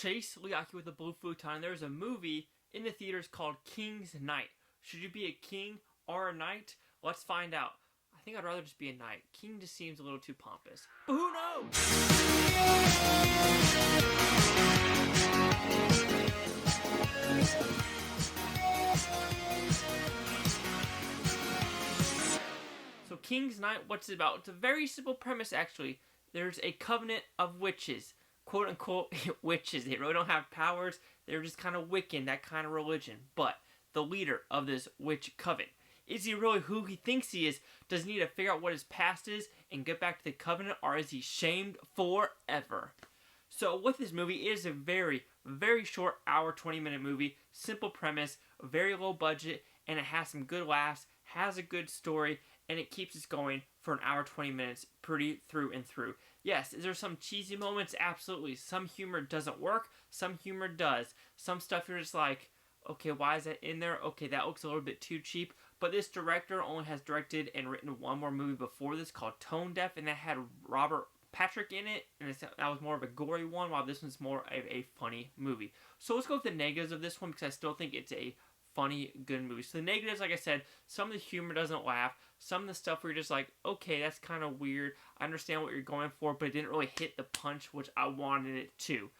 Chase Liaki with the Blue Futon. There's a movie in the theaters called King's Knight. Should you be a king or a knight? Let's find out. I think I'd rather just be a knight. King just seems a little too pompous. But who knows? So King's Knight, what's it about? It's a very simple premise, actually. There's a covenant of witches. Quote unquote witches. They really don't have powers. They're just kind of Wiccan, that kind of religion. But the leader of this witch coven, is he really who he thinks he is? Does he need to figure out what his past is and get back to the covenant, or is he shamed forever? So with this movie, it is a very, very short hour, 20-minute movie. Simple premise, very low budget, and it has some good laughs, has a good story, and it keeps us going for an hour, 20 minutes, pretty through and through. Yes, is there some cheesy moments? Absolutely. Some humor doesn't work. Some humor does. Some stuff you're just like, okay, why is that in there? Okay, that looks a little bit too cheap. But this director only has directed and written one more movie before this called Tone Deaf, and that had Robert Patrick in it, and that was more of a gory one, while this one's more of a funny movie. So let's go with the negatives of this one, because I still think it's a funny, good movie. So the negatives, like I said, some of the humor doesn't laugh. Some of the stuff where you're just like, okay, that's kind of weird. I understand what you're going for, but it didn't really hit the punch, which I wanted it to.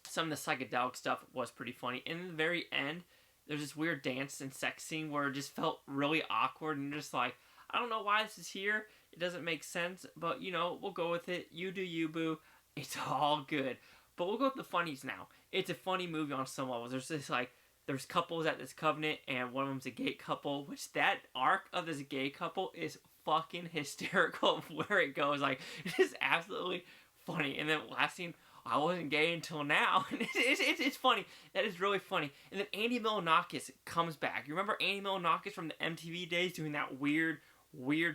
Some of the psychedelic stuff was pretty funny. And in the very end, there's this weird dance and sex scene where it just felt really awkward, and you're just like, I don't know why this is here. It doesn't make sense, but, you know, we'll go with it. You do you, boo. It's all good. But we'll go with the funnies now. It's a funny movie on some levels. There's this, like, there's couples at this covenant, and one of them's a gay couple, which that arc of this gay couple is fucking hysterical of where it goes. Like, it is absolutely funny. And then last scene, I wasn't gay until now. It's funny. That is really funny. And then Andy Milonakis comes back. You remember Andy Milonakis from the MTV days doing that weird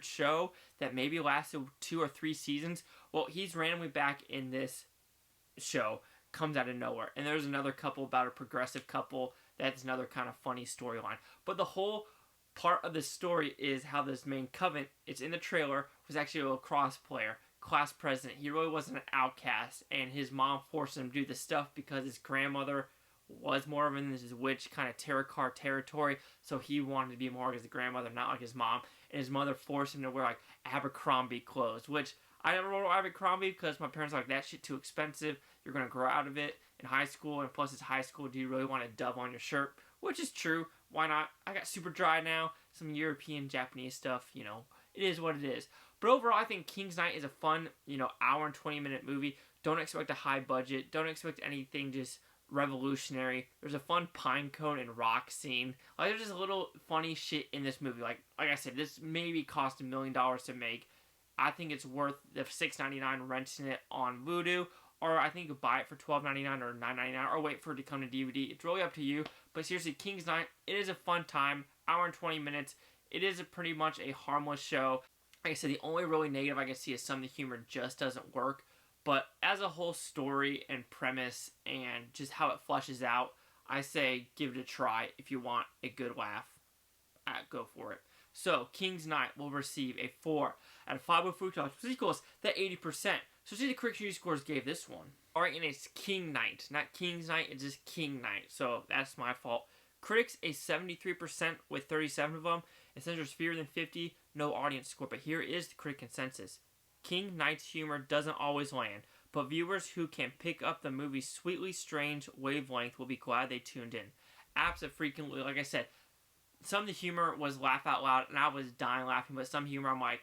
show that maybe lasted 2 or 3 seasons? Well, he's randomly back in this show. Comes out of nowhere. And there's another couple about a progressive couple. That's another kind of funny storyline. But the whole part of the story is how this main coven, it's in the trailer, was actually a lacrosse player, class president. He really wasn't an outcast, and his mom forced him to do this stuff because his grandmother was more of in this witch kind of tarot card territory, so he wanted to be more like his grandmother, not like his mom. And his mother forced him to wear like Abercrombie clothes, which I never wore Abercrombie because my parents were like, that shit too expensive. You're going to grow out of it in high school, and plus it's high school. Do you really want a dove on your shirt? Which is true. Why not? I got super dry now. Some European, Japanese stuff, you know. It is what it is. But overall, I think King's Knight is a fun, you know, hour and 20-minute movie. Don't expect a high budget. Don't expect anything just revolutionary. There's a fun pine cone and rock scene. Like, there's just a little funny shit in this movie. Like I said, this maybe cost $1 million to make. I think it's worth the $6.99 renting it on Vudu, or I think you could buy it for $12.99 or $9.99, or wait for it to come to DVD. It's really up to you. But seriously, King's Knight, it is a fun time. Hour and 20 minutes. It is pretty much a harmless show. Like I said, the only really negative I can see is some of the humor just doesn't work. But as a whole story and premise and just how it flushes out, I say give it a try. If you want a good laugh, go for it. So, King's Knight will receive a 4 out of 5 with Futon, which equals that 80%. So, see the correct review scores gave this one. Alright, and it's King Knight. Not King's Knight, it's just King Knight. So, that's my fault. Critics, a 73% with 37 of them. It says there's fewer than 50, no audience score. But here is the critic consensus. King Knight's humor doesn't always land, but viewers who can pick up the movie's sweetly strange wavelength will be glad they tuned in. Abso-freaking-lutely, like I said, some of the humor was laugh out loud, and I was dying laughing, but some humor I'm like,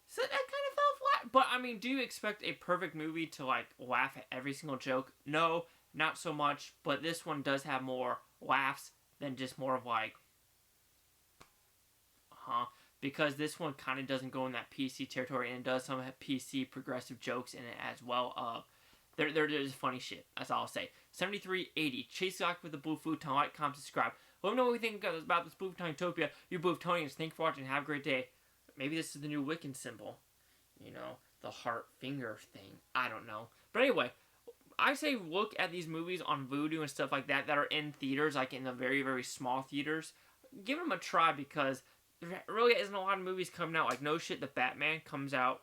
so that kind of fell flat. But, I mean, do you expect a perfect movie to, like, laugh at every single joke? No, not so much, but this one does have more laughs than just more of like, because this one kind of doesn't go in that PC territory, and it does some PC progressive jokes in it as well. There's funny shit. That's all I'll say. 7380. Chase Lock with the Blue Futon. Like, comment, subscribe. Let me know what you think about this Blue Futon-topia. You Blue-Futonians, thank you for watching. Have a great day. Maybe this is the new Wiccan symbol. You know, the heart finger thing. I don't know. But anyway, I say look at these movies on Vudu and stuff like that are in theaters, like in the very, very small theaters. Give them a try, because there really isn't a lot of movies coming out. Like, no shit, the Batman comes out,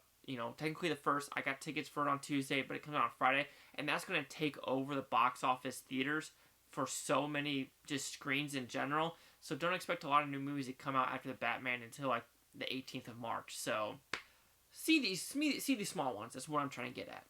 technically the first. I got tickets for it on Tuesday, but it comes out on Friday, and that's going to take over the box office theaters for so many just screens in general. So don't expect a lot of new movies to come out after the Batman until like the 18th of March. So see these small ones. That's what I'm trying to get at.